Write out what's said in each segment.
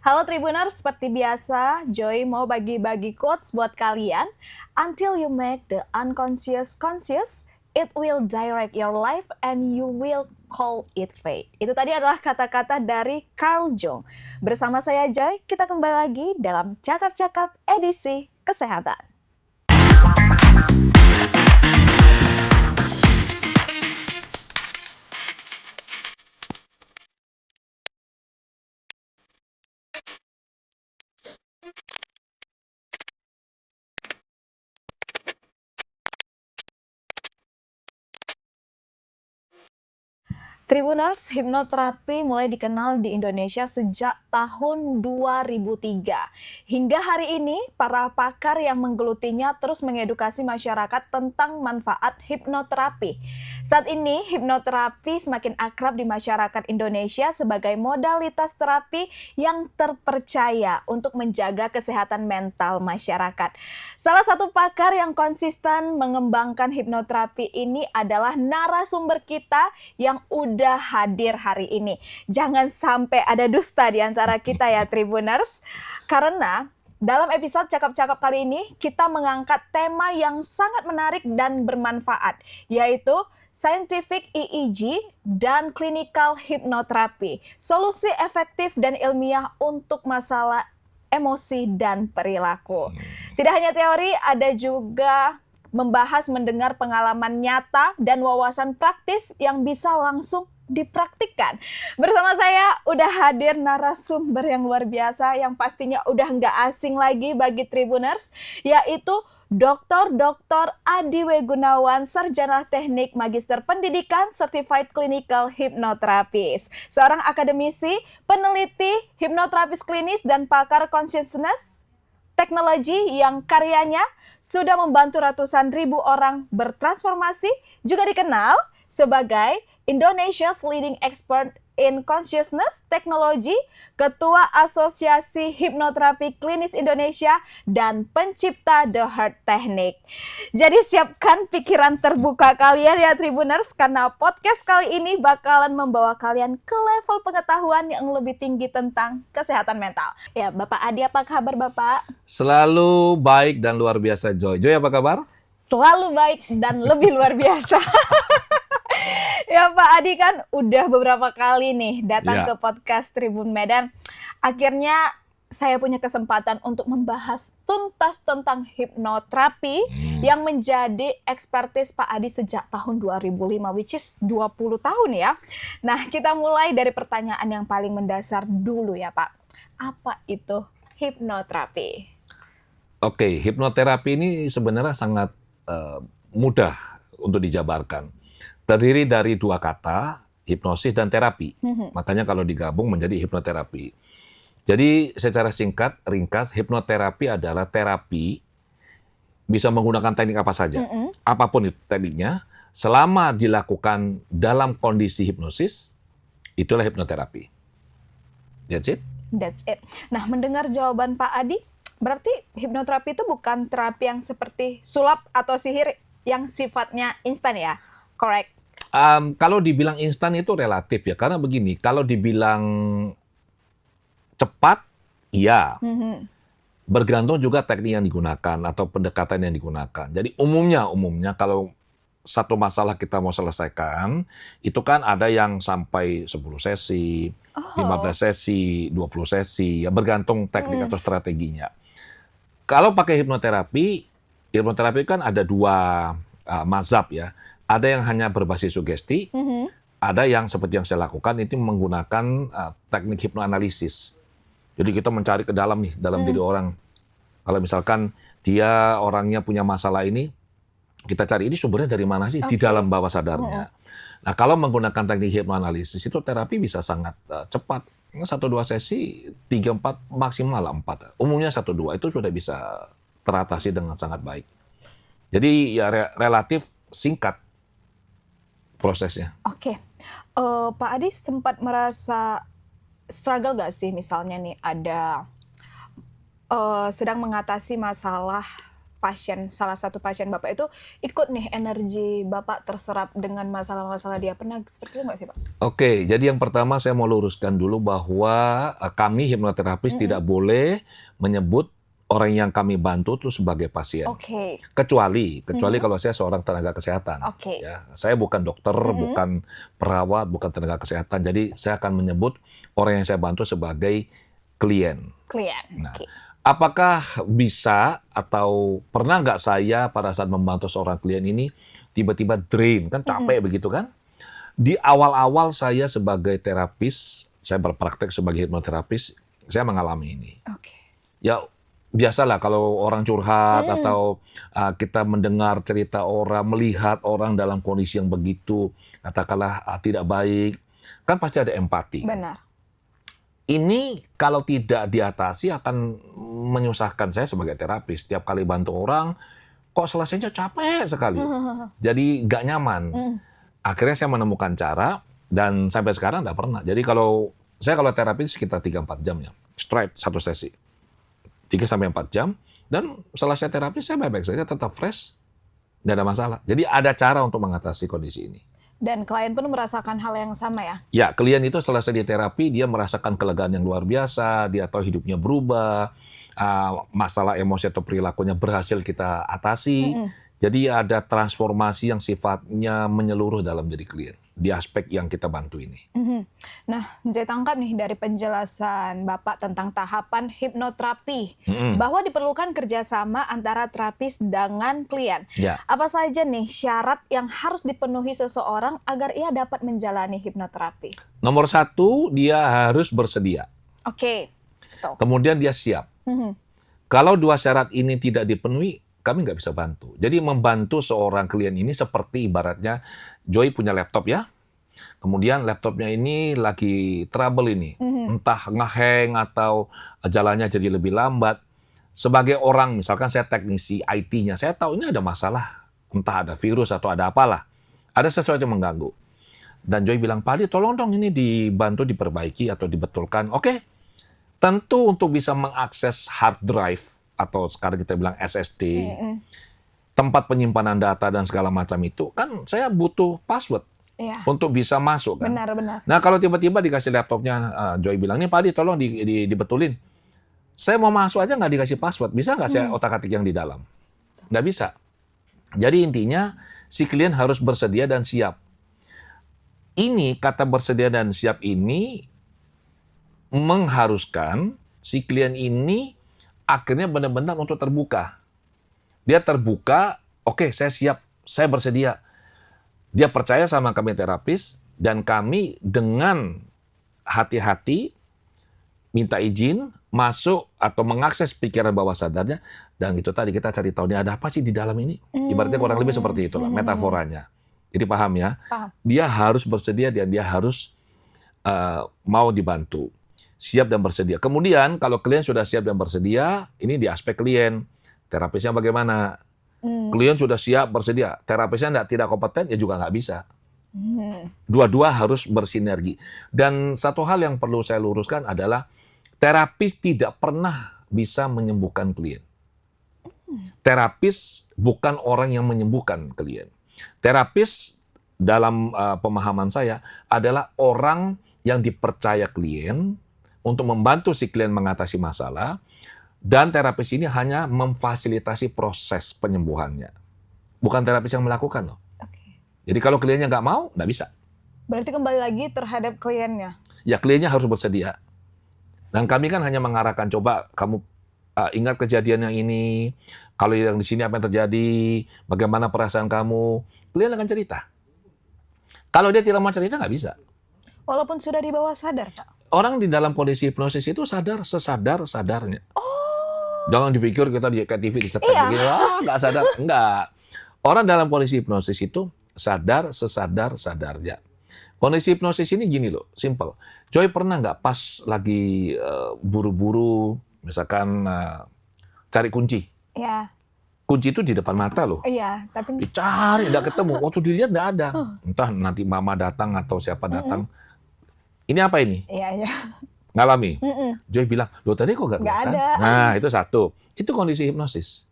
Halo Tribuners, seperti biasa, Joy mau bagi-bagi quotes buat kalian. Until you make the unconscious conscious, it will direct your life and you will call it fate. Itu tadi adalah kata-kata dari Carl Jung. Bersama saya Joy, kita kembali lagi dalam Cakap-Cakap edisi Kesehatan. Tribuners, hipnoterapi mulai dikenal di Indonesia sejak tahun 2003. Hingga hari ini, para pakar yang menggelutinya terus mengedukasi masyarakat tentang manfaat hipnoterapi. Saat ini, hipnoterapi semakin akrab di masyarakat Indonesia sebagai modalitas terapi yang terpercaya untuk menjaga kesehatan mental masyarakat. Salah satu pakar yang konsisten mengembangkan hipnoterapi ini adalah narasumber kita yang udah hadir hari ini. Jangan sampai ada dusta di antara kita ya Tribuners. Karena dalam episode Cakap-Cakap kali ini kita mengangkat tema yang sangat menarik dan bermanfaat, yaitu Scientific EEG dan Clinical Hypnotherapy. Solusi efektif dan ilmiah untuk masalah emosi dan perilaku. Tidak hanya teori, ada juga membahas mendengar pengalaman nyata dan wawasan praktis yang bisa langsung dipraktikkan. Bersama saya udah hadir narasumber yang luar biasa yang pastinya udah nggak asing lagi bagi Tribuners, yaitu Dr. Adi W. Gunawan, Sarjana Teknik Magister Pendidikan Certified Clinical Hypnotherapist. Seorang akademisi, peneliti, hipnoterapis klinis, dan pakar consciousness teknologi yang karyanya sudah membantu ratusan ribu orang bertransformasi, juga dikenal sebagai Indonesia's leading expert in consciousness technology, Ketua Asosiasi Hipnoterapi Klinis Indonesia, dan pencipta The Heart Technique. Jadi siapkan pikiran terbuka kalian ya Tribuners, karena podcast kali ini bakalan membawa kalian ke level pengetahuan yang lebih tinggi tentang kesehatan mental. Ya, Bapak Adi, apa kabar Bapak? Selalu baik dan luar biasa, Joy. Joy, apa kabar? Selalu baik dan lebih luar biasa. Ya Pak Adi kan udah beberapa kali nih datang ke podcast Tribun Medan. Akhirnya saya punya kesempatan untuk membahas tuntas tentang hipnoterapi yang menjadi ekspertis Pak Adi sejak tahun 2005, which is 20 tahun ya. Nah, kita mulai dari pertanyaan yang paling mendasar dulu ya Pak. Apa itu hipnoterapi? Oke, hipnoterapi ini sebenarnya sangat mudah untuk dijabarkan. Terdiri dari dua kata, hipnosis dan terapi. Makanya kalau digabung menjadi hipnoterapi. Jadi secara singkat, ringkas, hipnoterapi adalah terapi bisa menggunakan teknik apa saja. Apapun itu tekniknya, selama dilakukan dalam kondisi hipnosis, itulah hipnoterapi. That's it. That's it. Nah, mendengar jawaban Pak Adi, berarti hipnoterapi itu bukan terapi yang seperti sulap atau sihir yang sifatnya instan ya? Correct? Kalau dibilang instan itu relatif ya, karena begini, kalau dibilang cepat, iya. Bergantung juga teknik yang digunakan atau pendekatan yang digunakan. Jadi umumnya kalau satu masalah kita mau selesaikan, itu kan ada yang sampai 10 sesi, 15 sesi, 20 sesi, ya bergantung teknik atau strateginya. Kalau pakai hipnoterapi kan ada dua mazhab ya. Ada yang hanya berbasis sugesti, ada yang seperti yang saya lakukan itu menggunakan teknik hipnoanalisis. Jadi kita mencari ke dalam nih, dalam diri orang. Kalau misalkan dia orangnya punya masalah ini, kita cari ini sumbernya dari mana sih di dalam bawah sadarnya. Nah, kalau menggunakan teknik hipnoanalisis itu terapi bisa sangat cepat. 1-2 sesi, 3-4, maksimal 4. Umumnya 1-2 itu sudah bisa teratasi dengan sangat baik. Jadi ya relatif singkat prosesnya. Oke. Pak Adi sempat merasa struggle nggak sih misalnya nih ada sedang mengatasi masalah salah satu pasien Bapak itu ikut nih energi Bapak terserap dengan masalah-masalah dia. Pernah seperti itu nggak sih, Pak? Oke, jadi yang pertama saya mau luruskan dulu bahwa kami hipnoterapis tidak boleh menyebut orang yang kami bantu itu sebagai pasien. Oke. Kecuali kalau saya seorang tenaga kesehatan. Oke. Ya, saya bukan dokter, bukan perawat, bukan tenaga kesehatan. Jadi saya akan menyebut orang yang saya bantu sebagai klien. Nah, Oke. apakah bisa atau pernah nggak saya pada saat membantu seorang klien ini tiba-tiba drain, kan capek begitu kan? Di awal-awal saya sebagai terapis, saya berpraktek sebagai hipnoterapis, saya mengalami ini. Oke. Ya biasalah kalau orang curhat atau kita mendengar cerita orang, melihat orang dalam kondisi yang begitu, katakanlah tidak baik, kan pasti ada empati. Benar. Ini kalau tidak diatasi akan menyusahkan saya sebagai terapis. Setiap kali bantu orang, kok selesainya capek sekali. Jadi nggak nyaman. Akhirnya saya menemukan cara, dan sampai sekarang nggak pernah. Jadi kalau terapis sekitar 3-4 jam ya. Straight satu sesi. 3-4 jam. Dan setelah saya terapis, saya baik-baik saja, tetap fresh. Nggak ada masalah. Jadi ada cara untuk mengatasi kondisi ini. Dan klien pun merasakan hal yang sama ya? Ya, klien itu selesai di terapi, dia merasakan kelegaan yang luar biasa, dia tahu hidupnya berubah, masalah emosi atau perilakunya berhasil kita atasi. Jadi ada transformasi yang sifatnya menyeluruh dalam diri klien, di aspek yang kita bantu ini. Nah, saya tangkap nih dari penjelasan Bapak tentang tahapan hipnoterapi, bahwa diperlukan kerjasama antara terapis dengan klien. Ya. Apa saja nih syarat yang harus dipenuhi seseorang agar ia dapat menjalani hipnoterapi? Nomor 1, dia harus bersedia. Oke. Betul. Kemudian dia siap. Kalau 2 syarat ini tidak dipenuhi, kami nggak bisa bantu. Jadi membantu seorang klien ini seperti ibaratnya Joy punya laptop ya. Kemudian laptopnya ini lagi trouble ini. Entah ngehang atau jalannya jadi lebih lambat. Sebagai orang, misalkan saya teknisi IT-nya, saya tahu ini ada masalah. Entah ada virus atau ada apalah. Ada sesuatu yang mengganggu. Dan Joy bilang, Pak Adi tolong dong ini dibantu diperbaiki atau dibetulkan. Oke. Tentu untuk bisa mengakses hard drive, atau sekarang kita bilang SSD, tempat penyimpanan data dan segala macam itu, kan saya butuh password untuk bisa masuk kan. Benar. Nah kalau tiba-tiba dikasih laptopnya, Joy bilang, nih Pak Adi tolong dibetulin. Saya mau masuk aja nggak dikasih password, bisa nggak saya otak-atik yang di dalam? Nggak bisa. Jadi intinya, si klien harus bersedia dan siap. Ini, kata bersedia dan siap ini, mengharuskan si klien ini akhirnya benar-benar untuk terbuka. Dia terbuka, oke, saya siap, saya bersedia. Dia percaya sama kami terapis, dan kami dengan hati-hati minta izin masuk atau mengakses pikiran bawah sadarnya, dan itu tadi kita cari tahu ada apa sih di dalam ini. Ibaratnya kurang lebih seperti itulah metaforanya. Jadi paham ya? Paham. Dia harus bersedia dan dia harus mau dibantu. Siap dan bersedia. Kemudian kalau klien sudah siap dan bersedia, ini di aspek klien. Terapisnya bagaimana? Klien sudah siap, bersedia. Terapisnya tidak kompeten, ya juga nggak bisa. Dua-dua harus bersinergi. Dan satu hal yang perlu saya luruskan adalah terapis tidak pernah bisa menyembuhkan klien. Terapis bukan orang yang menyembuhkan klien. Terapis dalam pemahaman saya adalah orang yang dipercaya klien untuk membantu si klien mengatasi masalah, dan terapis ini hanya memfasilitasi proses penyembuhannya. Bukan terapis yang melakukan loh. Jadi kalau kliennya nggak mau, nggak bisa. Berarti kembali lagi terhadap kliennya. Ya kliennya harus bersedia. Dan kami kan hanya mengarahkan, coba kamu ingat kejadian yang ini, kalau yang di sini apa yang terjadi, bagaimana perasaan kamu, klien akan cerita. Kalau dia tidak mau cerita, nggak bisa. Walaupun sudah di bawah sadar, Pak. Orang di dalam kondisi hipnosis itu sadar sesadar-sadarnya. Jangan dipikir kita di TV dicetak begini, nggak sadar. Enggak. Orang dalam kondisi hipnosis itu sadar sesadar-sadarnya. Kondisi hipnosis ini gini loh, simple. Joy pernah nggak pas lagi buru-buru, misalkan cari kunci. Iya. Kunci itu di depan mata loh. Iya, tapi Dicari, nggak ketemu. Waktu dilihat nggak ada. Entah nanti mama datang atau siapa datang. Ini apa ini? Iya. Ngalami. Joy bilang, loh tadi kok nggak kelihatan? ada. Nah, itu satu. Itu kondisi hipnosis.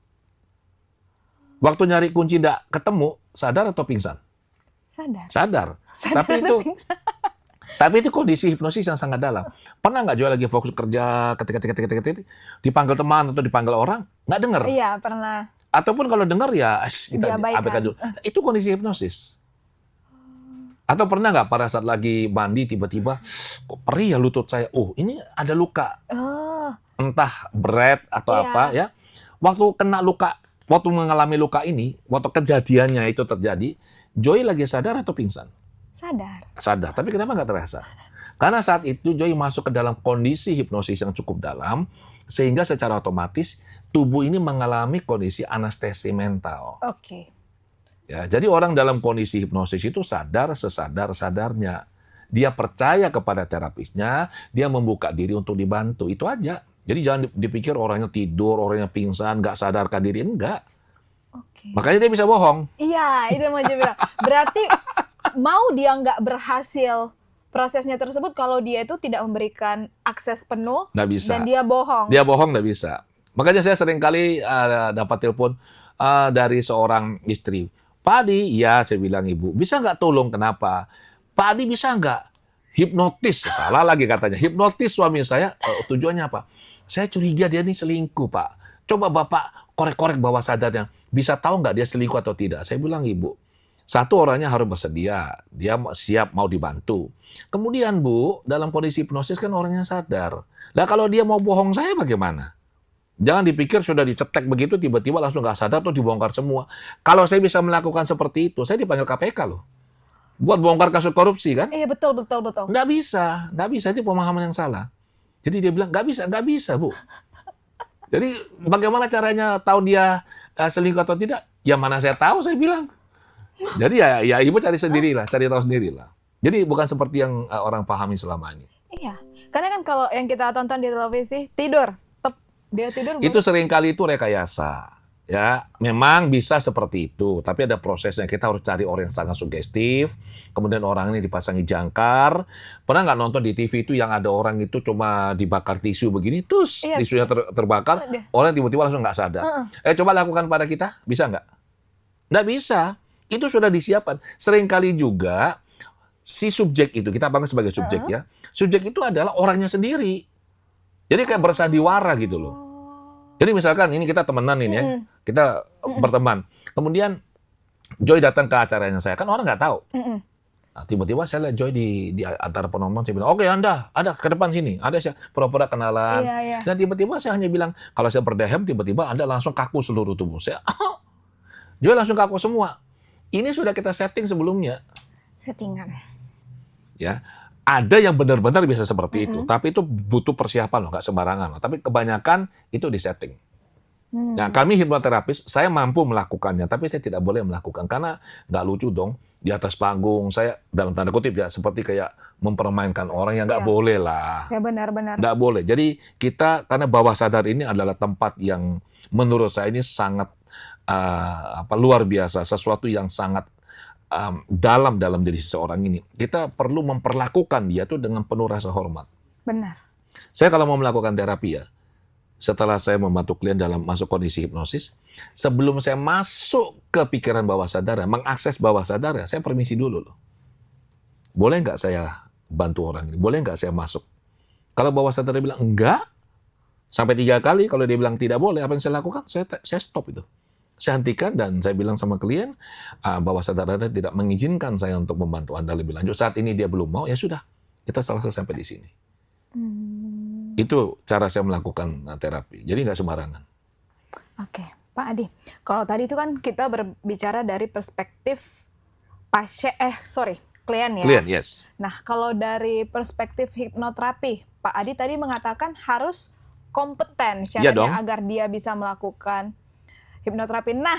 Waktu nyari kunci nggak ketemu, sadar atau pingsan? Sadar. Sadar. Sadar Tapi atau itu pingsan? Tapi itu kondisi hipnosis yang sangat dalam. Pernah nggak Joy lagi fokus kerja, ketika dipanggil teman atau dipanggil orang, nggak dengar? Iya, pernah. Ataupun kalau dengar ya kita Diabaikan. abaikan dulu. Itu kondisi hipnosis. Atau pernah nggak pada saat lagi mandi tiba-tiba, kok perih ya lutut saya? Oh, ini ada luka. Oh, Entah berat atau Iya. apa ya. Waktu mengalami luka ini, waktu kejadiannya itu terjadi, Joy lagi sadar atau pingsan? sadar. Sadar. Tapi kenapa nggak terasa? Karena saat itu Joy masuk ke dalam kondisi hipnosis yang cukup dalam, sehingga secara otomatis tubuh ini mengalami kondisi anestesi mental. Oke. Ya, jadi orang dalam kondisi hipnosis itu sadar sesadar-sadarnya. Dia percaya kepada terapisnya, dia membuka diri untuk dibantu. Itu aja. Jadi jangan dipikir orangnya tidur, orangnya pingsan, nggak sadarkan diri. Enggak. Oke. Makanya dia bisa bohong. Iya, itu mau saya bilang. Berarti mau dia nggak berhasil prosesnya tersebut kalau dia itu tidak memberikan akses penuh Nggak bisa. dan dia bohong. Dia bohong nggak bisa. Makanya saya sering kali dapat telepon dari seorang istri. Pak Adi, ya saya bilang ibu, bisa nggak tolong kenapa? Pak Adi bisa nggak hipnotis? Salah lagi katanya. Hipnotis suami saya, tujuannya apa? Saya curiga dia ini selingkuh Pak. Coba Bapak korek-korek bawah sadarnya. Bisa tahu nggak dia selingkuh atau tidak? Saya bilang ibu, satu orangnya harus bersedia. Dia siap mau dibantu. Kemudian Bu, dalam kondisi hipnosis kan orangnya sadar. Nah kalau dia mau bohong saya bagaimana? Jangan dipikir sudah dicetek begitu tiba-tiba langsung nggak sadar tuh dibongkar semua. Kalau saya bisa melakukan seperti itu, saya dipanggil KPK loh. Buat bongkar kasus korupsi kan? Iya, betul. Nggak bisa. Itu pemahaman yang salah. Jadi dia bilang nggak bisa Bu. Jadi bagaimana caranya tahu dia selingkuh atau tidak? Ya mana saya tahu, saya bilang. Jadi ya ibu cari sendirilah, cari tahu sendirilah. Jadi bukan seperti yang orang pahami selama ini. Iya. Karena kan kalau yang kita tonton di televisi, tidur. Dia tidur. Itu seringkali itu rekayasa. Ya, memang bisa seperti itu, tapi ada prosesnya. Kita harus cari orang yang sangat sugestif, kemudian orang ini dipasangi jangkar. Pernah nggak nonton di TV itu yang ada orang itu cuma dibakar tisu begini, terus Iya. tisunya terbakar, orang tiba-tiba langsung nggak sadar. Coba lakukan pada kita, bisa nggak? Nggak bisa. Itu sudah disiapkan. Seringkali juga si subjek itu, kita panggil sebagai subjek ya, subjek itu adalah orangnya sendiri. Jadi kayak bersandiwara gitu loh. Jadi misalkan ini kita temenan ini ya, kita berteman. Kemudian Joy datang ke acaranya saya, kan orang nggak tahu. Nah, tiba-tiba saya lihat Joy di antara penonton, saya bilang, oke Anda, ada ke depan sini. Ada saya pura-pura kenalan. Iya. Dan tiba-tiba saya hanya bilang, kalau saya berdehem, tiba-tiba Anda langsung kaku seluruh tubuh. Saya, Joy langsung kaku semua. Ini sudah kita setting sebelumnya. Settingan. Ya. Ada yang benar-benar bisa seperti itu, tapi itu butuh persiapan loh, nggak sembarangan loh. Tapi kebanyakan itu disetting. Nah, kami hipnoterapis, saya mampu melakukannya, tapi saya tidak boleh melakukan karena nggak lucu dong di atas panggung. Saya dalam tanda kutip ya seperti kayak mempermainkan orang yang nggak boleh lah. Ya benar-benar. Nggak boleh. Jadi kita karena bawah sadar ini adalah tempat yang menurut saya ini sangat luar biasa, sesuatu yang sangat dalam diri seseorang ini. Kita perlu memperlakukan dia tuh dengan penuh rasa hormat. Benar. Saya kalau mau melakukan terapi ya, setelah saya membantu klien dalam masuk kondisi hipnosis, sebelum saya masuk ke pikiran bawah sadar, mengakses bawah sadar, saya permisi dulu loh. Boleh nggak saya bantu orang ini? Boleh nggak saya masuk? Kalau bawah sadar dia bilang enggak, sampai 3 kali, kalau dia bilang tidak boleh, apa yang saya lakukan? Saya stop itu. Saya hentikan dan saya bilang sama klien, bawah sadar Anda tidak mengizinkan saya untuk membantu Anda lebih lanjut. Saat ini dia belum mau, ya sudah, kita selesai sampai di sini. Itu cara saya melakukan terapi. Jadi nggak sembarangan. Oke, Pak Adi. Kalau tadi itu kan kita berbicara dari perspektif klien ya. Klien, yes. Nah, kalau dari perspektif hipnoterapi, Pak Adi tadi mengatakan harus kompeten Iya dong. syaratnya agar dia bisa melakukan hipnoterapi. Nah,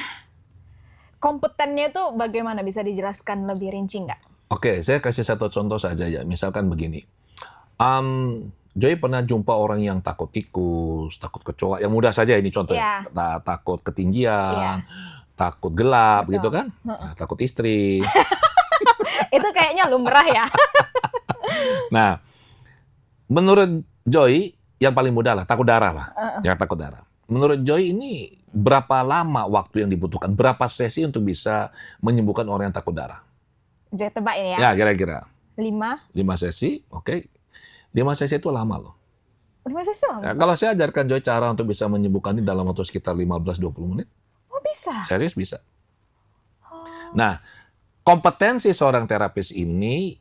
kompetennya itu bagaimana? Bisa dijelaskan lebih rinci nggak? Oke, saya kasih satu contoh saja ya. Misalkan begini. Joy pernah jumpa orang yang takut tikus, takut kecoa. Yang mudah saja ini contohnya. Takut ketinggian, takut gelap. Betul. Gitu kan. Nah, takut istri. Itu kayaknya lumrah ya. Nah, menurut Joy, yang paling mudah lah, takut darah lah. Ya, takut darah. menurut Joy ini berapa lama waktu yang dibutuhkan? Berapa sesi untuk bisa menyembuhkan orang yang takut darah? Jadi tebak ini Ya, ya. kira-kira 5 5 sesi, oke. 5 sesi itu lama loh. sesi lama. Nah, kalau saya ajarkan Joy cara untuk bisa menyembuhkan ini dalam waktu sekitar 15-20 menit, Oh bisa. serius bisa. Oh. Nah, kompetensi seorang terapis ini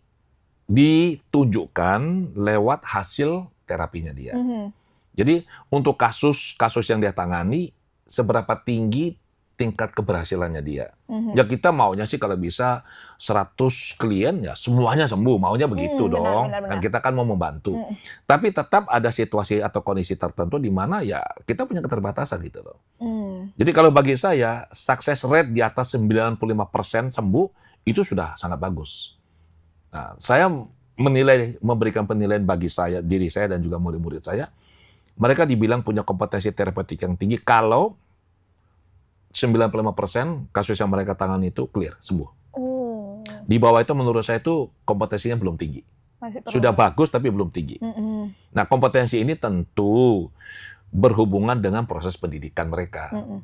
ditunjukkan lewat hasil terapinya dia. Mhm. Jadi untuk kasus-kasus yang dia tangani, seberapa tinggi tingkat keberhasilannya dia. Mhm. Ya kita maunya sih kalau bisa 100 klien ya semuanya sembuh, maunya begitu Benar, dong. benar, Dan benar. kita kan mau membantu. Mm. Tapi tetap ada situasi atau kondisi tertentu di mana ya kita punya keterbatasan gitu loh. Jadi kalau bagi saya, success rate di atas 95% sembuh itu sudah sangat bagus. Nah, saya memberikan penilaian bagi saya, diri saya dan juga murid-murid saya. Mereka dibilang punya kompetensi terapeutik yang tinggi kalau 95% kasus yang mereka tangani itu clear, sembuh. Oh, Di bawah itu menurut saya itu kompetensinya belum tinggi. masih perlu. Sudah bagus tapi belum tinggi. Mm-mm. Nah, kompetensi ini tentu berhubungan dengan proses pendidikan mereka. Mm-mm.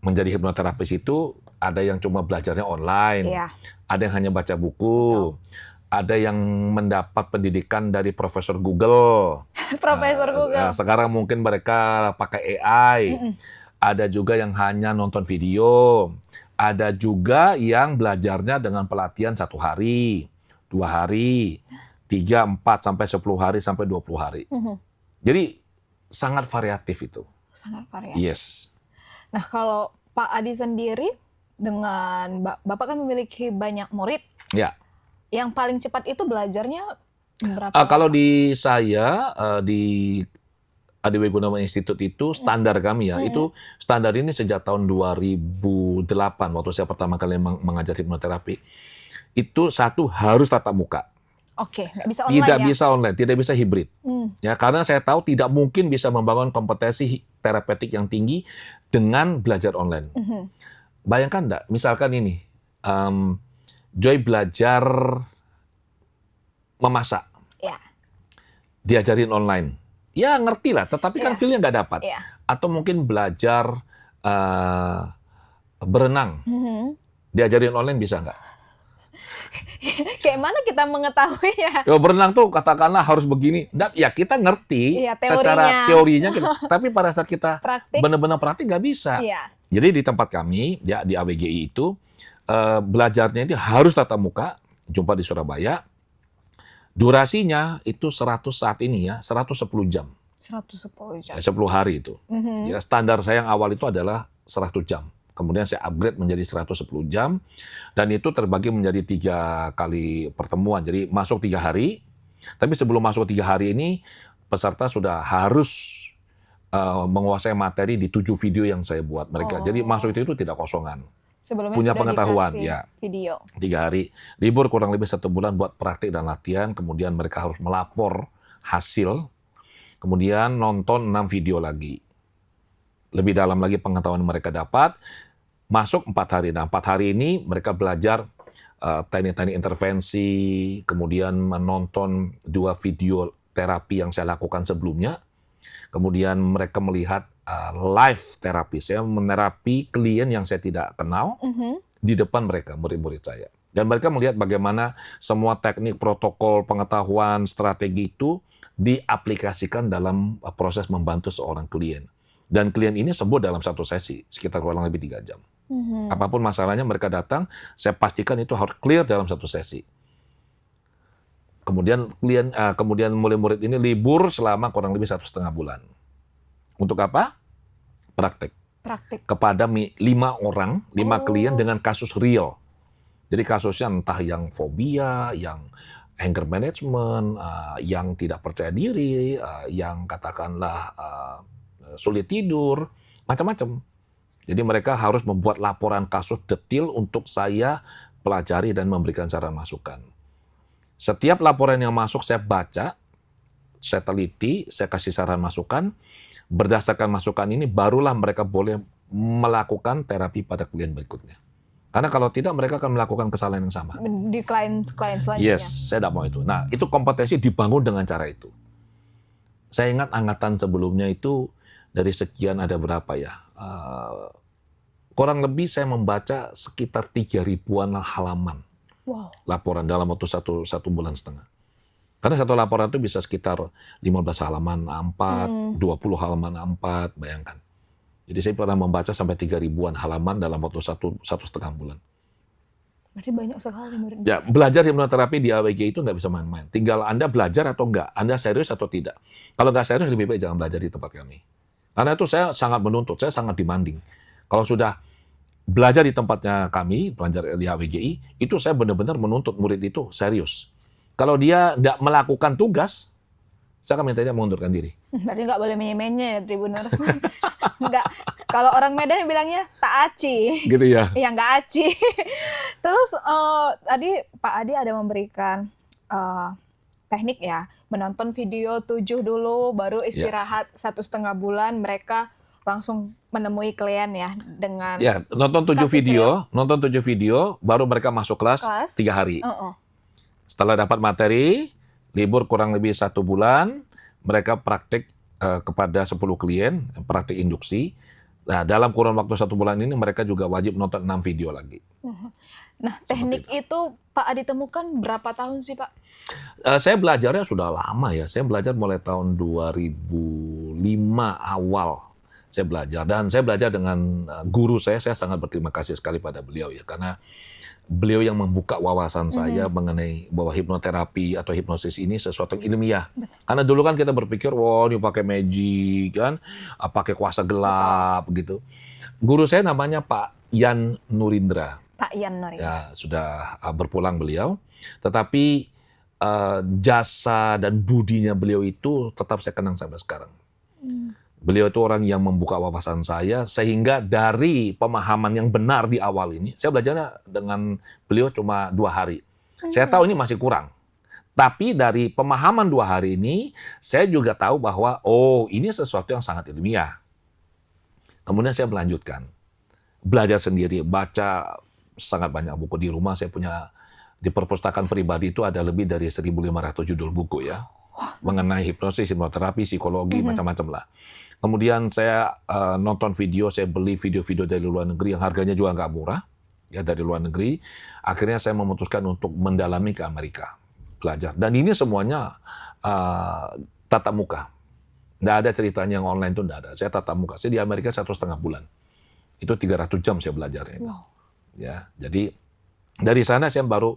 Menjadi hipnoterapis itu ada yang cuma belajarnya online, Iya. ada yang hanya baca buku, ada yang mendapat pendidikan dari Profesor Google. Profesor Google. Nah, sekarang mungkin mereka pakai AI. Mm-mm. Ada juga yang hanya nonton video. Ada juga yang belajarnya dengan pelatihan 1 hari, 2 hari, 3, 4, sampai 10 hari, sampai 20 hari. Mhm. Jadi sangat variatif itu. Sangat variatif. Yes. Nah, kalau Pak Adi sendiri dengan Bapak kan memiliki banyak murid. Ya. Yang paling cepat itu belajarnya berapa? Kalau di saya, di ADW Gunawan Institute itu standar kami ya, itu standar ini sejak tahun 2008 waktu saya pertama kali mengajar hipnoterapi. Itu satu harus tatap muka. Oke, nggak bisa online Tidak ya? bisa online, tidak bisa hibrid. Ya, karena saya tahu tidak mungkin bisa membangun kompetensi terapeutik yang tinggi dengan belajar online. Mhm. Bayangkan enggak, misalkan ini, Joy belajar memasak, Ya. diajarin online. Ya ngerti lah, tetapi kan Iya. feel-nya nggak dapat. Iya. Atau mungkin belajar berenang, Mhm. diajarin online bisa nggak? Kayak mana kita mengetahui ya? Ya berenang tuh katakanlah harus begini. Nggak, ya kita ngerti Iya, secara teorinya, tapi pada saat kita Praktik. benar-benar praktik nggak bisa. Iya. Jadi di tempat kami, ya di AWGI itu, belajarnya itu harus tatap muka, jumpa di Surabaya. Durasinya itu 100 saat ini ya, 110 jam. 110 jam. 10 hari itu. Mhm. Ya, standar saya yang awal itu adalah 100 jam. Kemudian saya upgrade menjadi 110 jam. Dan itu terbagi menjadi 3 kali pertemuan. Jadi masuk 3 hari. Tapi sebelum masuk 3 hari ini, peserta sudah harus menguasai materi di 7 video yang saya buat mereka. Jadi masuk itu tidak kosongan. Sebelumnya Punya sudah pengetahuan, dikasih ya. video. 3 hari. Libur kurang lebih 1 bulan buat praktik dan latihan. Kemudian mereka harus melapor hasil. Kemudian nonton 6 video lagi. Lebih dalam lagi pengetahuan mereka dapat. Masuk 4 hari. Nah, 4 hari ini mereka belajar teknik-teknik intervensi. Kemudian menonton 2 video terapi yang saya lakukan sebelumnya. Kemudian mereka melihat live terapi. Saya menerapi klien yang saya tidak kenal Mhm. di depan mereka, murid-murid saya. Dan mereka melihat bagaimana semua teknik, protokol, pengetahuan, strategi itu diaplikasikan dalam proses membantu seorang klien. Dan klien ini sembuh dalam 1 sesi, sekitar kurang lebih 3 jam. Mhm. Apapun masalahnya mereka datang, saya pastikan itu harus clear dalam 1 sesi. Kemudian murid-murid ini libur selama kurang lebih 1,5 bulan. Untuk apa? Praktek. Praktik. Kepada 5 orang, 5 klien dengan kasus real. Jadi kasusnya entah yang fobia, yang anger management, yang tidak percaya diri, yang katakanlah sulit tidur, macam-macam. Jadi mereka harus membuat laporan kasus detail untuk saya pelajari dan memberikan saran masukan. Setiap laporan yang masuk saya baca, saya teliti, saya kasih saran masukan. Berdasarkan masukan ini barulah mereka boleh melakukan terapi pada klien berikutnya. Karena kalau tidak mereka akan melakukan kesalahan yang sama. Di klien selanjutnya. Yes, saya tidak mau itu. Nah, itu kompetensi dibangun dengan cara itu. Saya ingat angkatan sebelumnya itu dari sekian ada berapa ya? Kurang lebih saya membaca sekitar 3.000-an halaman Wow. laporan dalam waktu satu bulan setengah. Karena satu laporan itu bisa sekitar 15 halaman A4, 20 halaman A4, bayangkan. Jadi saya pernah membaca sampai 3.000-an halaman dalam waktu satu setengah bulan. Berarti banyak sekali muridnya. Ya, belajar hipnoterapi di AWG itu nggak bisa main-main. Tinggal Anda belajar atau enggak, Anda serius atau tidak. Kalau nggak serius, lebih baik jangan belajar di tempat kami. Karena itu saya sangat menuntut, saya sangat demanding. Kalau sudah belajar di tempatnya kami, belajar di AWGI, itu saya benar-benar menuntut murid itu serius. Kalau dia nggak melakukan tugas, saya akan minta dia mengundurkan diri. Berarti nggak boleh menye-menye ya Tribuners. Nggak. Kalau orang Medan bilangnya tak aci. Gitu ya. Ya nggak aci. Terus tadi Pak Adi ada memberikan teknik ya, menonton video 7 dulu, baru istirahat 1,5 bulan, mereka langsung menemui klien ya dengan Ya, nonton 7 video, baru mereka masuk kelas 3 hari. Setelah dapat materi, libur kurang lebih 1 bulan, mereka praktik kepada 10 klien, praktik induksi. Nah, dalam kurun waktu 1 bulan ini mereka juga wajib nonton 6 video lagi. Nah, teknik itu Pak Adi temukan berapa tahun sih Pak? Saya belajarnya sudah lama ya. Saya belajar mulai tahun 2005 awal. Saya belajar dan saya belajar dengan guru saya sangat berterima kasih sekali pada beliau ya, karena beliau yang membuka wawasan saya mengenai bahwa hipnoterapi atau hipnosis ini sesuatu yang ilmiah. Karena dulu kan kita berpikir, wah ini pakai magic kan, pakai kuasa gelap gitu. Guru saya namanya Pak Yan Nurindra. Pak Yan Nurindra. Ya, sudah berpulang beliau. Tetapi jasa dan budinya beliau itu tetap saya kenang sampai sekarang. Beliau itu orang yang membuka wawasan saya, sehingga dari pemahaman yang benar di awal ini, saya belajarnya dengan beliau cuma 2 hari. Saya tahu ini masih kurang. Tapi dari pemahaman 2 hari ini, saya juga tahu bahwa, oh ini sesuatu yang sangat ilmiah. Kemudian saya melanjutkan. Belajar sendiri, baca sangat banyak buku di rumah. Saya punya, di perpustakaan pribadi itu ada lebih dari 1.500 judul buku ya. Mengenai hipnosis, hipnoterapi, psikologi, macam-macam lah. Kemudian saya nonton video, saya beli video-video dari luar negeri yang harganya juga nggak murah, ya dari luar negeri. Akhirnya saya memutuskan untuk mendalami ke Amerika, belajar. Dan ini semuanya tatap muka. Nggak ada ceritanya yang online itu nggak ada. Saya tatap muka. Saya di Amerika 1,5 bulan. Itu 300 jam saya belajarnya itu. Wow. Ya, jadi dari sana saya baru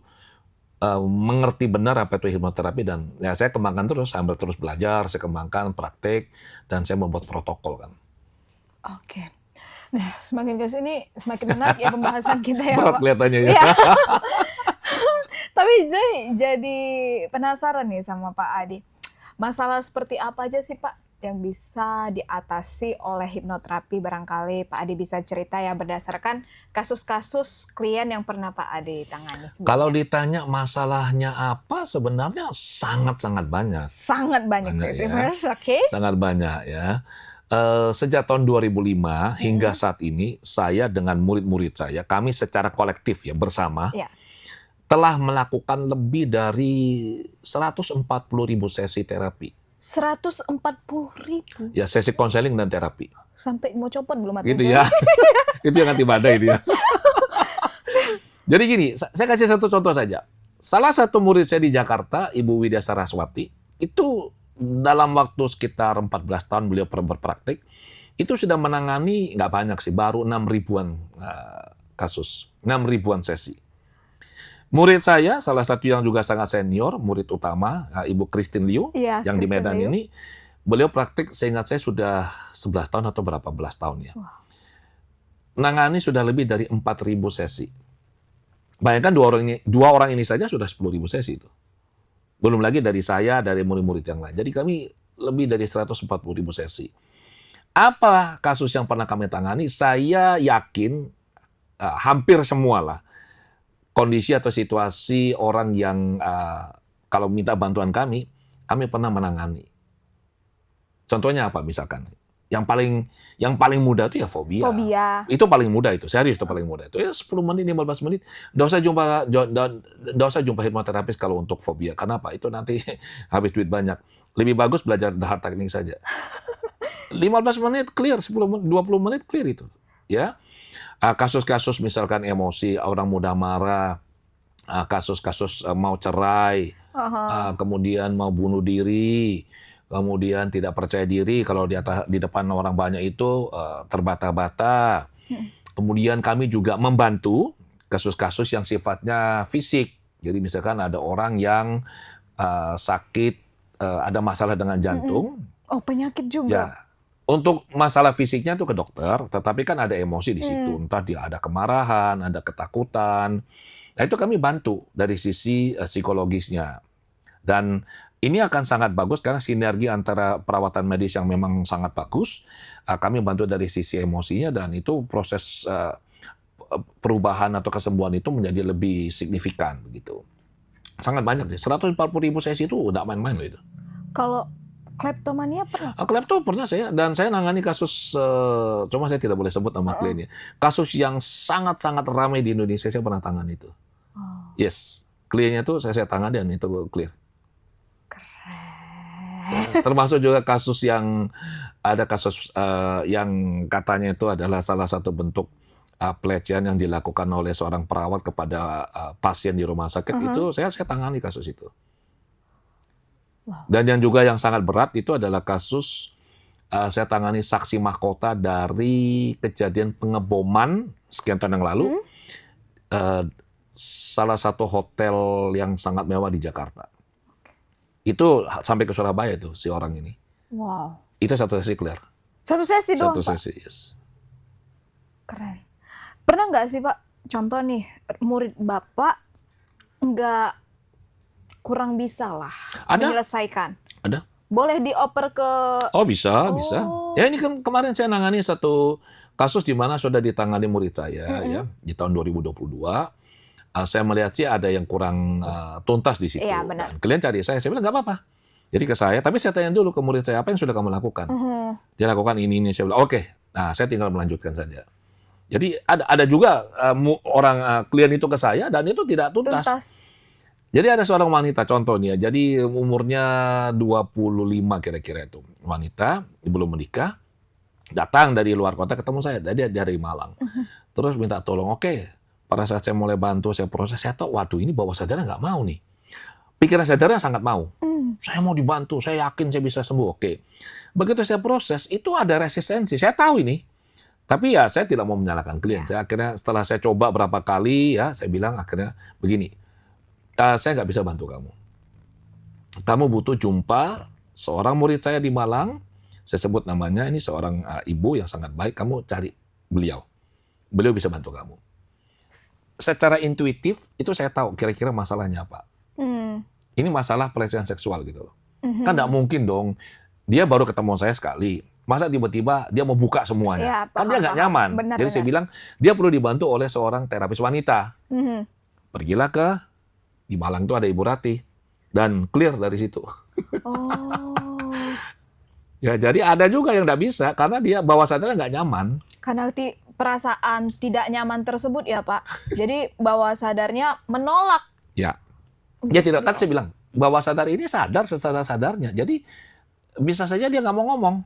mengerti benar apa itu hipnoterapi, dan ya saya kembangkan terus, sambil terus belajar, saya kembangkan praktik, dan saya membuat protokol kan. Oke. Nah, semakin ke sini semakin menarik ya pembahasan kita ya Berat Pak. kelihatannya ya. Iya. Tapi jadi penasaran nih sama Pak Adi. Masalah seperti apa aja sih Pak yang bisa diatasi oleh hipnoterapi? Barangkali Pak Adi bisa cerita ya berdasarkan kasus-kasus klien yang pernah Pak Adi tangani sebelumnya. Kalau ditanya masalahnya apa, sebenarnya sangat-sangat banyak. Sangat banyak ya. Oke. Sangat banyak ya. Sejak tahun 2005 hingga saat ini, saya dengan murid-murid saya, kami secara kolektif ya bersama, telah melakukan lebih dari 140.000 sesi terapi. 140.000. Ya, sesi konseling dan terapi. Sampai mau copot belum hati Gitu ya. Itu yang anti badai dia. Jadi gini, saya kasih satu contoh saja. Salah satu murid saya di Jakarta, Ibu Widya Saraswati, itu dalam waktu sekitar 14 tahun beliau berpraktik, itu sudah menangani, nggak banyak sih, baru 6.000-an kasus, 6.000-an sesi. Murid saya, salah satu yang juga sangat senior, murid utama, Ibu Christine Liu, yang di Medan ini, beliau praktik, seingat saya sudah 11 tahun atau berapa belas tahun ya. Nangani sudah lebih dari 4.000 sesi. Bayangkan dua orang ini saja sudah 10.000 sesi itu. Belum lagi dari saya, dari murid-murid yang lain. Jadi kami lebih dari 140.000 sesi. Apa kasus yang pernah kami tangani? Saya yakin hampir semua lah. Kondisi atau situasi orang yang kalau minta bantuan kami pernah menangani. Contohnya apa misalkan? Yang paling mudah itu ya fobia. Itu paling mudah itu, serius itu paling mudah. Itu ya 10 menit, 15 menit. Nggak usah jumpa hipnoterapis kalau untuk fobia. Kenapa? Itu nanti habis duit banyak. Lebih bagus belajar hard technique saja. 15 menit clear, 10 menit, 20 menit clear itu. Ya. Kasus-kasus misalkan emosi, orang mudah marah, kasus-kasus mau cerai, Aha. kemudian mau bunuh diri, kemudian tidak percaya diri kalau di depan orang banyak itu terbata-bata. Kemudian kami juga membantu kasus-kasus yang sifatnya fisik. Jadi misalkan ada orang yang sakit, ada masalah dengan jantung, Oh, penyakit juga. ya untuk masalah fisiknya tuh ke dokter, tetapi kan ada emosi di situ. Entah dia ada kemarahan, ada ketakutan. Nah itu kami bantu dari sisi psikologisnya. Dan ini akan sangat bagus karena sinergi antara perawatan medis yang memang sangat bagus. Kami bantu dari sisi emosinya dan itu proses perubahan atau kesembuhan itu menjadi lebih signifikan begitu. Sangat banyak sih. 140.000 sesi itu udah main-main loh itu. Kalau kleptomania pernah? Klepto pernah saya dan saya nangani kasus cuma saya tidak boleh sebut nama kliennya. Kasus yang sangat-sangat ramai di Indonesia saya pernah tangani itu. Oh, Yes, kliennya tuh saya tangani dan itu clear. keren. Termasuk juga kasus yang ada kasus yang katanya itu adalah salah satu bentuk pelecehan yang dilakukan oleh seorang perawat kepada pasien di rumah sakit itu saya tangani kasus itu. Wow. Dan yang juga yang sangat berat itu adalah kasus saya tangani saksi mahkota dari kejadian pengeboman sekian tahun yang lalu salah satu hotel yang sangat mewah di Jakarta. Itu sampai ke Surabaya tuh si orang ini. Wow. Itu satu sesi clear. Satu sesi doang, Satu Pak? sesi, yes. Keren. Pernah nggak sih, Pak, contoh nih, murid Bapak nggak kurang bisa lah Ada. menyelesaikan? Ada. Boleh dioper ke... Oh bisa, bisa. Oh. Ya ini kan kemarin saya nangani satu kasus di mana sudah ditangani murid saya ya di tahun 2022. Saya melihat sih ada yang kurang tuntas di situ. Iya, benar. Dan kalian cari saya bilang nggak apa-apa. Jadi ke saya, tapi saya tanya dulu ke murid saya, apa yang sudah kamu lakukan? Dia lakukan ini. Saya bilang, oke. Nah, saya tinggal melanjutkan saja. Jadi ada juga orang klien itu ke saya dan itu tidak tuntas. Jadi ada seorang wanita contoh nih ya. Jadi umurnya 25 kira-kira itu. Wanita, belum menikah. Datang dari luar kota ketemu saya. Dia dari Malang. Terus minta tolong, oke. Pada saat saya mulai bantu, saya proses, saya tahu, waduh ini bawah sadarnya nggak mau nih. Pikiran sadarnya sangat mau. Saya mau dibantu, saya yakin saya bisa sembuh. Oke. Begitu saya proses, itu ada resistensi. Saya tahu ini. Tapi ya saya tidak mau menyalahkan klien. Saya akhirnya setelah saya coba berapa kali, ya saya bilang akhirnya begini. Saya nggak bisa bantu kamu. Kamu butuh jumpa seorang murid saya di Malang. Saya sebut namanya, ini seorang ibu yang sangat baik. Kamu cari beliau. Beliau bisa bantu kamu. Secara intuitif itu saya tahu kira-kira masalahnya apa. Ini masalah pelecehan seksual gitu loh. Kan nggak mungkin dong dia baru ketemu saya sekali, masa tiba-tiba dia mau buka semuanya. Ya, Kan dia nggak nyaman. Benar, jadi saya bilang dia perlu dibantu oleh seorang terapis wanita. Pergilah ke di Malang itu ada Ibu Rati dan clear dari situ. Oh. Ya jadi ada juga yang nggak bisa karena dia bawah sadarnya nggak nyaman. Karena perasaan tidak nyaman tersebut ya, Pak. Jadi bawah sadarnya menolak. Ya. Dia tidak, kan saya bilang, bawah sadar ini sadar sesadar-sadarnya. Jadi bisa saja dia nggak mau ngomong.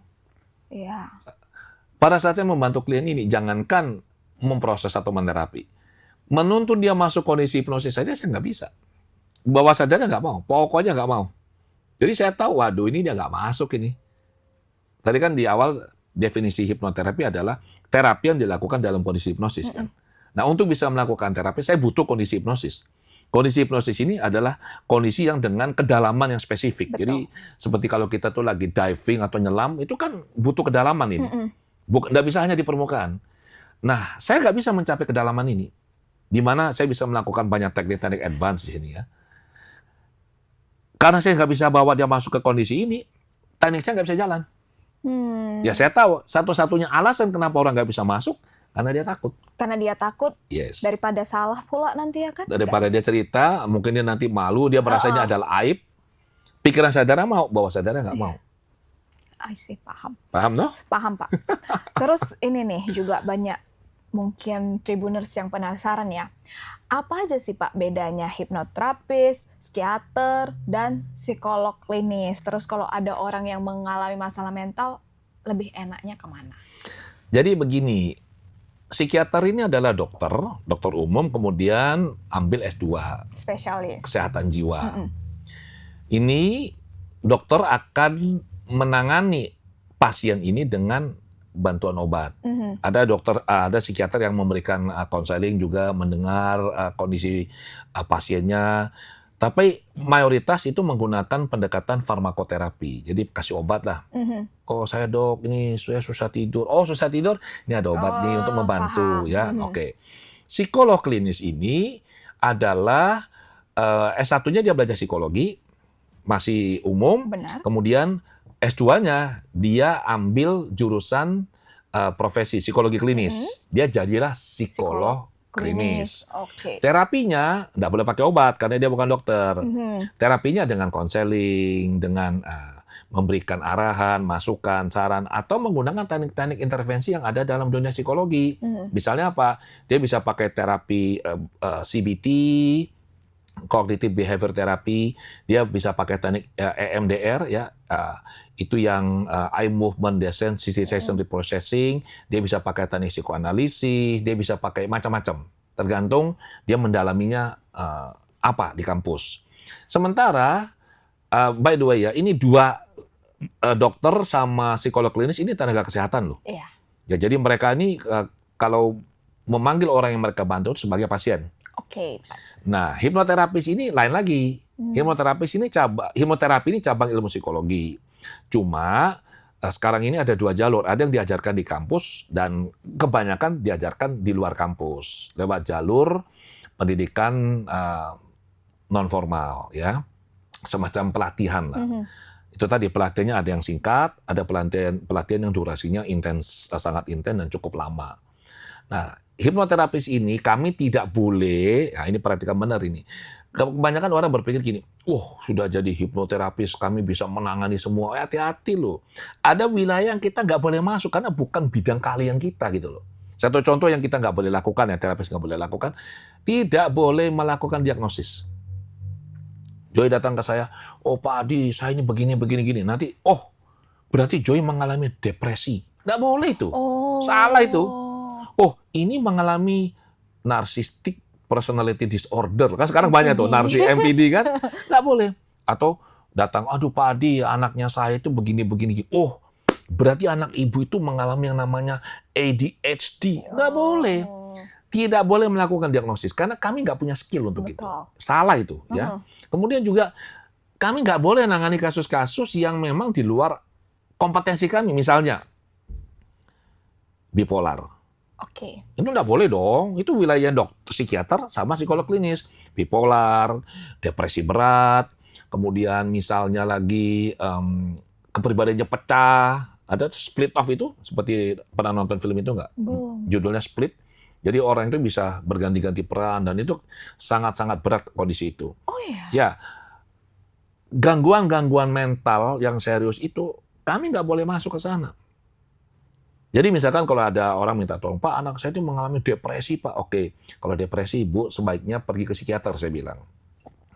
Iya. Pada saat saya membantu klien ini, jangankan memproses atau menerapi. Menuntun dia masuk kondisi hipnosis saja saya nggak bisa. Bawah sadarnya nggak mau, pokoknya nggak mau. Jadi saya tahu, waduh ini dia nggak masuk ini. Tadi kan di awal definisi hipnoterapi adalah terapi yang dilakukan dalam kondisi hipnosis kan. Nah untuk bisa melakukan terapi saya butuh kondisi hipnosis. Kondisi hipnosis ini adalah kondisi yang dengan kedalaman yang spesifik. Betul. Jadi seperti kalau kita tuh lagi diving atau nyelam itu kan butuh kedalaman ini. Nggak bisa hanya di permukaan. Nah saya nggak bisa mencapai kedalaman ini. Di mana saya bisa melakukan banyak teknik-teknik advance di sini ya. Karena saya nggak bisa bawa dia masuk ke kondisi ini, teknik saya nggak bisa jalan. Ya saya tahu, satu-satunya alasan kenapa orang nggak bisa masuk, karena dia takut. Karena dia takut Yes. daripada salah pula nanti ya kan? Daripada dia cerita, mungkin dia nanti malu, dia merasa ini adalah aib. Pikiran sadarnya mau, bawah sadarnya nggak mau. I see, paham. Paham no? Paham, Pak. Terus ini nih juga banyak mungkin Tribuners yang penasaran ya. Apa aja sih Pak bedanya hipnoterapis, psikiater, dan psikolog klinis? Terus kalau ada orang yang mengalami masalah mental, lebih enaknya kemana? Jadi begini, psikiater ini adalah dokter umum, kemudian ambil S2, Spesialis. kesehatan jiwa. Mm-mm. Ini dokter akan menangani pasien ini dengan bantuan obat. Mhm. Ada psikiater yang memberikan konseling juga, mendengar kondisi pasiennya. Tapi mayoritas itu menggunakan pendekatan farmakoterapi. Jadi kasih obat lah. Mhm. Oh saya dok, ini saya susah tidur. Oh susah tidur, ini ada obat nih untuk membantu Paham. ya. Mhm. Oke. Psikolog klinis ini adalah S1-nya dia belajar psikologi, masih umum. Benar. Kemudian S2-nya dia ambil jurusan profesi psikologi klinis. Dia jadilah psikolog klinis. Oke. Terapinya nggak boleh pakai obat karena dia bukan dokter. Mhm. Terapinya dengan konseling, dengan memberikan arahan, masukan, saran, atau menggunakan teknik-teknik intervensi yang ada dalam dunia psikologi. Mhm. Misalnya apa? Dia bisa pakai terapi CBT, cognitive behavior therapy. Dia bisa pakai teknik EMDR ya. Itu yang eye movement desensitization reprocessing. Dia bisa pakai teknik psikoanalisis. Dia bisa pakai macam-macam. Tergantung dia mendalaminya apa di kampus. Sementara by the way ya, ini dua dokter sama psikolog klinis ini tenaga kesehatan loh. Iya. Ya, jadi mereka ini kalau memanggil orang yang mereka bantu itu sebagai pasien. Oke, Pak. Nah, hipnoterapis ini lain lagi. Hipnoterapi ini cabang ilmu psikologi. Cuma sekarang ini ada dua jalur. Ada yang diajarkan di kampus dan kebanyakan diajarkan di luar kampus lewat jalur pendidikan non formal ya. Semacam pelatihan lah. Itu tadi pelatihannya ada yang singkat, ada pelatihan yang durasinya intens, sangat intens dan cukup lama. Nah, hipnoterapis ini kami tidak boleh, nah ini perhatikan benar ini. Kebanyakan orang berpikir gini, sudah jadi hipnoterapis kami bisa menangani semua. Hati-hati loh. Ada wilayah yang kita nggak boleh masuk karena bukan bidang keahlian kita gitu loh. Satu contoh yang kita nggak boleh lakukan, ya terapis nggak boleh lakukan, tidak boleh melakukan diagnosis. Joy datang ke saya, Pak Adi, saya ini begini. Nanti, berarti Joy mengalami depresi. Nggak boleh itu. Salah itu. Ini mengalami narcissistic personality disorder. Kan sekarang banyak tuh, narsi MPD kan. Nggak boleh. Atau datang, aduh Pak Adi, anaknya saya itu begini. Berarti anak ibu itu mengalami yang namanya ADHD. Nggak boleh. Tidak boleh melakukan diagnosis karena kami nggak punya skill untuk itu. Salah itu ya. Kemudian juga kami nggak boleh nangani kasus-kasus yang memang di luar kompetensi kami. Misalnya bipolar. Oke. Itu nggak boleh dong. Itu wilayah dokter psikiater sama psikolog klinis. Bipolar, depresi berat, kemudian misalnya lagi kepribadiannya pecah. Ada split off itu, seperti pernah nonton film itu nggak? Judulnya Split. Jadi orang itu bisa berganti-ganti peran dan itu sangat-sangat berat kondisi itu. Oh iya? Ya, gangguan-gangguan mental yang serius itu kami nggak boleh masuk ke sana. Jadi misalkan kalau ada orang minta tolong, Pak anak saya itu mengalami depresi Pak. Oke, kalau depresi Ibu sebaiknya pergi ke psikiater saya bilang.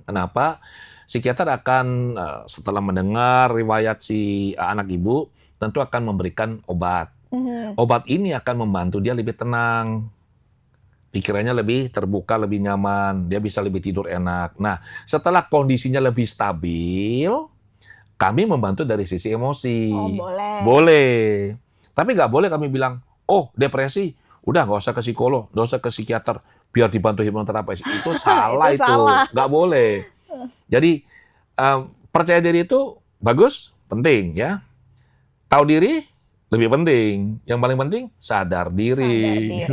Kenapa? Psikiater akan setelah mendengar riwayat si anak Ibu tentu akan memberikan obat. Obat ini akan membantu dia lebih tenang. Pikirannya lebih terbuka, lebih nyaman, dia bisa lebih tidur enak. Nah, setelah kondisinya lebih stabil, kami membantu dari sisi emosi. Boleh. Boleh. Tapi nggak boleh kami bilang, depresi, udah nggak usah ke psikolog, nggak usah ke psikiater, biar dibantu hipnoterapis. Itu salah itu. Nggak boleh. Jadi, percaya diri itu bagus, penting ya. Tahu diri, lebih penting. Yang paling penting sadar diri.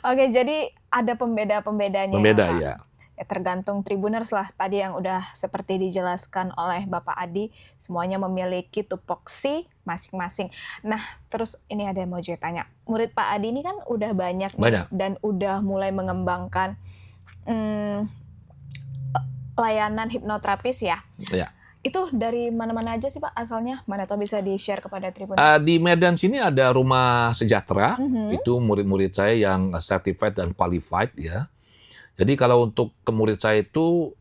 Oke, jadi ada pembeda-pembedanya. Pembeda ya. Ya tergantung Tribuners lah. Tadi yang udah seperti dijelaskan oleh Bapak Adi, semuanya memiliki tupoksi masing-masing. Nah, terus ini ada yang mau Joy tanya. Murid Pak Adi ini kan udah banyak. Nih, dan udah mulai mengembangkan layanan hipnoterapis ya. Iya. Itu dari mana-mana aja sih Pak asalnya? Mana tahu bisa di-share kepada Tribun. Di Medan sini ada Rumah Sejahtera. Itu murid-murid saya yang certified dan qualified ya. Jadi kalau untuk ke murid saya itu,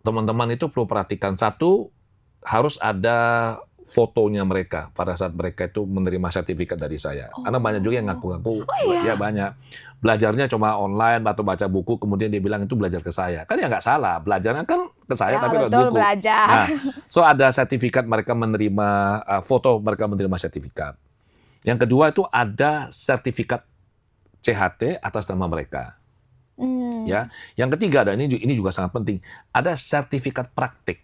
teman-teman itu perlu perhatikan. Satu, harus ada fotonya mereka pada saat mereka itu menerima sertifikat dari saya. Karena banyak juga yang ngaku-ngaku, ya banyak. Belajarnya cuma online atau baca buku, kemudian dia bilang itu belajar ke saya. Kan ya nggak salah, belajarnya kan ke saya tapi lewat betul, buku. belajar. Nah, so ada sertifikat mereka menerima, foto mereka menerima sertifikat. Yang kedua itu ada sertifikat CHT atas nama mereka. Ya, yang ketiga dan ini juga sangat penting, ada sertifikat praktik.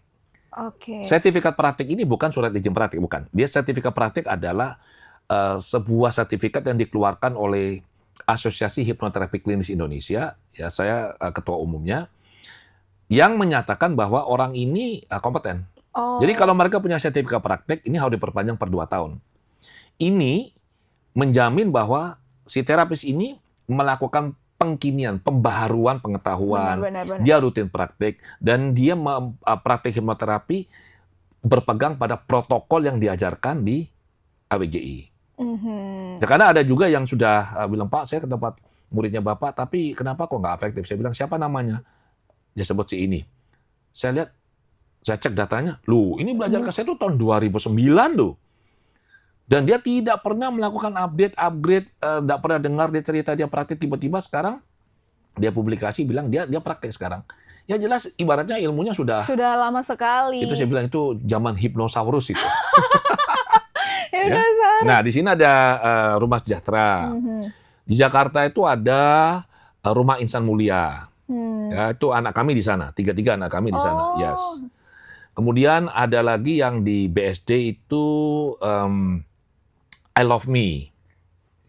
Oke. Sertifikat praktik ini bukan surat izin praktik, bukan. Dia sertifikat praktik adalah sebuah sertifikat yang dikeluarkan oleh Asosiasi Hipnoterapi Klinis Indonesia, ya saya ketua umumnya, yang menyatakan bahwa orang ini kompeten. Jadi kalau mereka punya sertifikat praktik, ini harus diperpanjang per 2 tahun. Ini menjamin bahwa si terapis ini melakukan pengkinian, pembaharuan pengetahuan, Benar. dia rutin praktik, dan dia praktik hipnoterapi berpegang pada protokol yang diajarkan di AWGI. Ya, karena ada juga yang sudah bilang, Pak, saya ke tempat muridnya Bapak, tapi kenapa kok nggak efektif? Saya bilang, siapa namanya? Dia sebut si ini. Saya lihat, saya cek datanya, loh ini belajar ke saya itu tahun 2009 loh. Dan dia tidak pernah melakukan upgrade, tidak pernah dengar dia cerita dia praktik, tiba-tiba sekarang dia publikasi bilang dia praktik sekarang. Ya jelas ibaratnya ilmunya sudah lama sekali. itu saya bilang itu zaman hipnosaurus itu. Ya. Nah, di sini ada Rumah Sejahtera. Di Jakarta itu ada Rumah Insan Mulia. Ya, itu anak kami di sana, 3 anak kami di sana. Yes. Kemudian ada lagi yang di BSD itu I Love Me,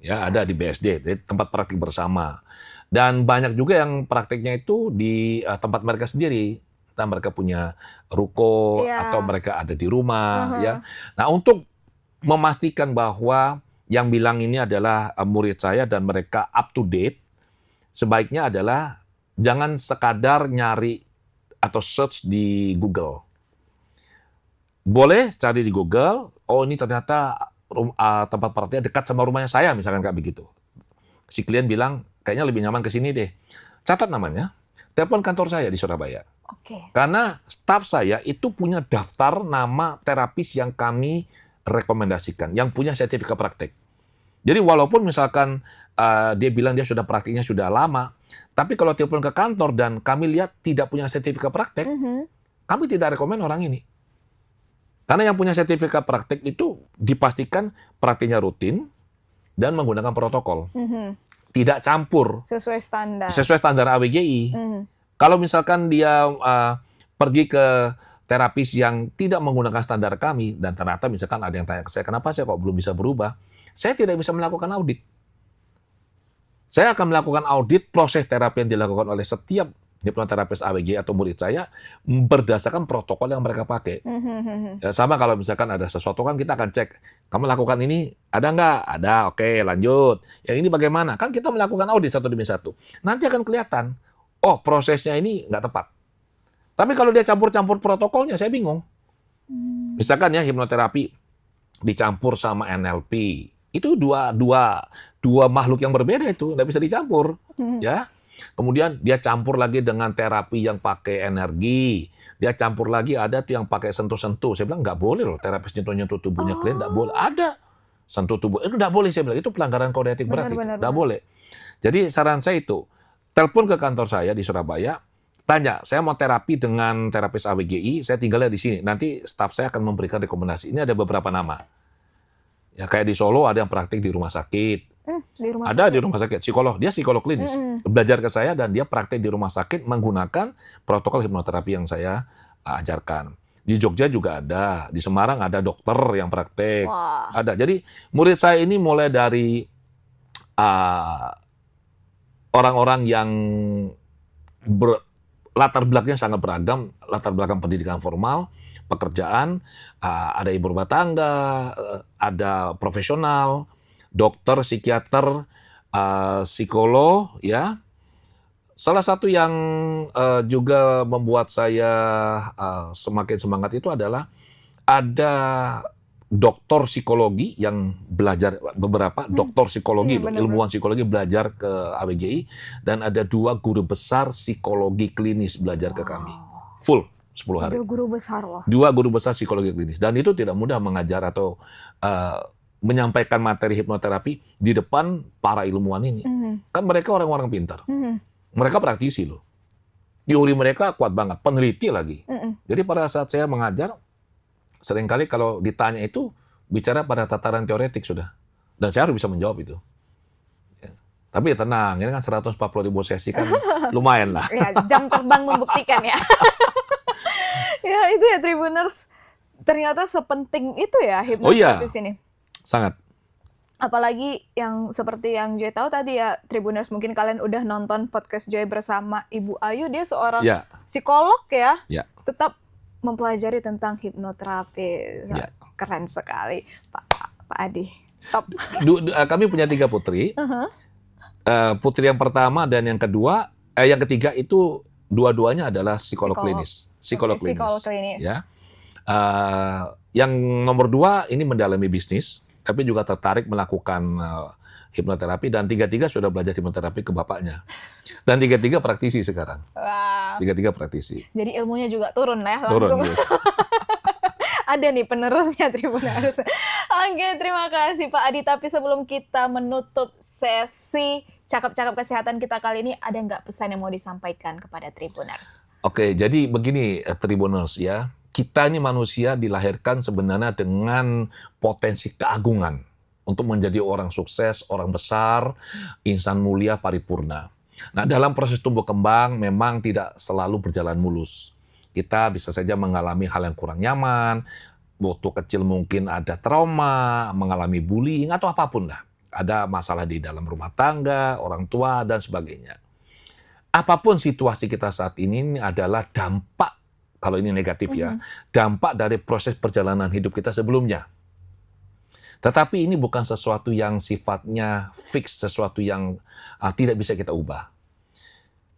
ya ada di BSD, tempat praktik bersama. Dan banyak juga yang praktiknya itu di tempat mereka sendiri. Entah mereka punya ruko atau mereka ada di rumah, ya. Nah, untuk memastikan bahwa yang bilang ini adalah murid saya dan mereka up to date, sebaiknya adalah jangan sekadar nyari atau search di Google. Boleh cari di Google, oh ini ternyata tempat praktiknya dekat sama rumahnya saya, misalkan kayak begitu. Si klien bilang, kayaknya lebih nyaman ke sini deh. Catat namanya, telepon kantor saya di Surabaya. Karena staf saya itu punya daftar nama terapis yang kami rekomendasikan, yang punya sertifikat praktik. Jadi walaupun misalkan dia bilang dia sudah praktiknya sudah lama, tapi kalau telepon ke kantor dan kami lihat tidak punya sertifikat praktik, kami tidak rekomend orang ini. Karena yang punya sertifikat praktik itu dipastikan praktiknya rutin dan menggunakan protokol. Tidak campur. Sesuai standar AWGI. Kalau misalkan dia pergi ke terapis yang tidak menggunakan standar kami, dan ternyata misalkan ada yang tanya ke saya, kenapa saya kok belum bisa berubah? Saya tidak bisa melakukan audit. Saya akan melakukan audit proses terapi yang dilakukan oleh setiap hipnoterapis AWGI atau murid saya berdasarkan protokol yang mereka pakai. Ya, sama kalau misalkan ada sesuatu kan kita akan cek, kamu lakukan ini ada nggak? Ada, oke lanjut. Yang ini bagaimana? Kan kita melakukan audit satu demi satu. Nanti akan kelihatan, oh prosesnya ini nggak tepat. Tapi kalau dia campur-campur protokolnya, saya bingung. Misalkan ya hipnoterapi dicampur sama NLP, itu dua makhluk yang berbeda itu, nggak bisa dicampur, ya. Kemudian dia campur lagi dengan terapi yang pakai energi. Dia campur lagi ada tuh yang pakai sentuh-sentuh. Saya bilang nggak boleh loh terapis nyentuh-nyentuh tubuhnya klien, nggak boleh. Ada sentuh tubuh, itu nggak boleh saya bilang. Itu pelanggaran kode etik berat, nggak boleh. Jadi saran saya itu, telepon ke kantor saya di Surabaya, tanya, saya mau terapi dengan terapis AWGI, saya tinggalnya di sini. Nanti staf saya akan memberikan rekomendasi. Ini ada beberapa nama. Ya kayak di Solo ada yang praktik di rumah sakit. Ada di rumah sakit, psikolog, dia psikolog klinis. Belajar ke saya dan dia praktik di rumah sakit menggunakan protokol hipnoterapi yang saya ajarkan. Di Jogja juga ada, di Semarang ada dokter yang praktik. Ada. Jadi murid saya ini mulai dari orang-orang yang latar belakangnya sangat beragam, latar belakang pendidikan formal, pekerjaan, ada ibu rumah tangga, ada profesional, dokter, psikiater, psikolog, ya. Salah satu yang juga membuat saya semakin semangat itu adalah ada doktor psikologi yang belajar, beberapa doktor psikologi, ilmuwan psikologi belajar ke AWGI, dan ada 2 guru besar psikologi klinis belajar ke kami. Full, 10 hari. 2 guru besar loh. 2 guru besar psikologi klinis. Dan itu tidak mudah mengajar atau menyampaikan materi hipnoterapi di depan para ilmuwan ini. Kan mereka orang-orang pintar. Mereka praktisi loh. Teori mereka kuat banget, peneliti lagi. Jadi pada saat saya mengajar, seringkali kalau ditanya itu, bicara pada tataran teoretik sudah. Dan saya harus bisa menjawab itu. Ya. Tapi ya tenang, ini kan 140.000 sesi kan lumayan lah. Ya, jam terbang membuktikan ya. Ya itu ya Tribuners, ternyata sepenting itu ya hipnoterapis ini. Sangat. Apalagi yang seperti yang Joy tahu tadi ya, Tribuners, mungkin kalian udah nonton podcast Joy bersama Ibu Ayu, dia seorang psikolog ya, tetap mempelajari tentang hipnoterapi. Keren sekali, Pak Adi. Top. Kami punya 3 putri. Putri yang pertama dan yang kedua, yang ketiga itu dua-duanya adalah psikolog klinis. Psikolog klinis. Ya. Yang nomor 2 ini mendalami bisnis, tapi juga tertarik melakukan hipnoterapi, dan 3-3 sudah belajar hipnoterapi ke bapaknya. Dan 3-3 praktisi sekarang. Wow. 3-3 praktisi. Jadi ilmunya juga turun lah ya langsung. Turun, yes. Ada nih penerusnya Tribuners. Oke, terima kasih Pak Adi. Tapi sebelum kita menutup sesi cakap-cakap kesehatan kita kali ini, ada nggak pesan yang mau disampaikan kepada Tribuners? Oke, jadi begini Tribuners ya. Kita ini manusia dilahirkan sebenarnya dengan potensi keagungan untuk menjadi orang sukses, orang besar, insan mulia paripurna. Nah, dalam proses tumbuh kembang memang tidak selalu berjalan mulus. Kita bisa saja mengalami hal yang kurang nyaman, waktu kecil mungkin ada trauma, mengalami bullying, atau apapun lah. Ada masalah di dalam rumah tangga, orang tua, dan sebagainya. Apapun situasi kita saat ini adalah dampak, kalau ini negatif ya, dampak dari proses perjalanan hidup kita sebelumnya. Tetapi ini bukan sesuatu yang sifatnya fix, sesuatu yang tidak bisa kita ubah.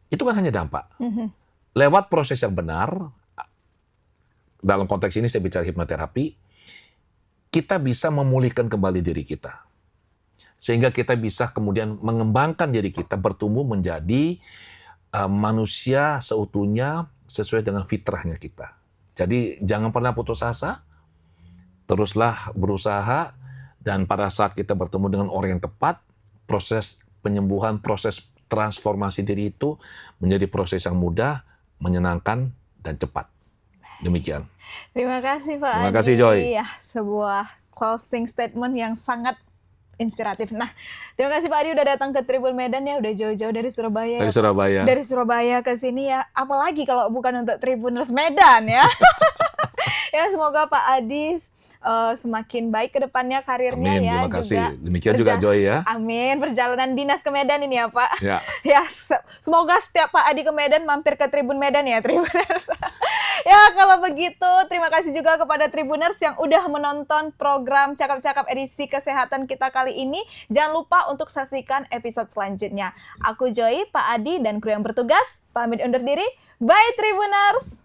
Itu kan hanya dampak. Lewat proses yang benar, dalam konteks ini saya bicara hipnoterapi, kita bisa memulihkan kembali diri kita. Sehingga kita bisa kemudian mengembangkan diri kita, bertumbuh menjadi manusia seutuhnya sesuai dengan fitrahnya kita. Jadi jangan pernah putus asa, teruslah berusaha, dan pada saat kita bertemu dengan orang yang tepat, proses penyembuhan, proses transformasi diri itu menjadi proses yang mudah, menyenangkan, dan cepat. Demikian. Terima kasih Pak Adi. Terima kasih Joy. Ya, sebuah closing statement yang sangat inspiratif. Nah, terima kasih Pak Adi udah datang ke Tribun Medan ya, udah jauh-jauh dari Surabaya. Dari Surabaya. Dari Surabaya ke sini ya, apalagi kalau bukan untuk Tribuners Medan ya. Ya, semoga Pak Adi semakin baik ke depannya karirnya. Amin, ya. Terima kasih. Juga demikian juga Joy ya. Amin, perjalanan dinas ke Medan ini ya Pak. Ya. Ya, semoga setiap Pak Adi ke Medan mampir ke Tribun Medan ya Tribuners. Ya, kalau begitu terima kasih juga kepada Tribuners yang udah menonton program Cakap-Cakap edisi kesehatan kita kali ini. Jangan lupa untuk saksikan episode selanjutnya. Aku Joy, Pak Adi, dan kru yang bertugas pamit undur diri. Bye Tribuners.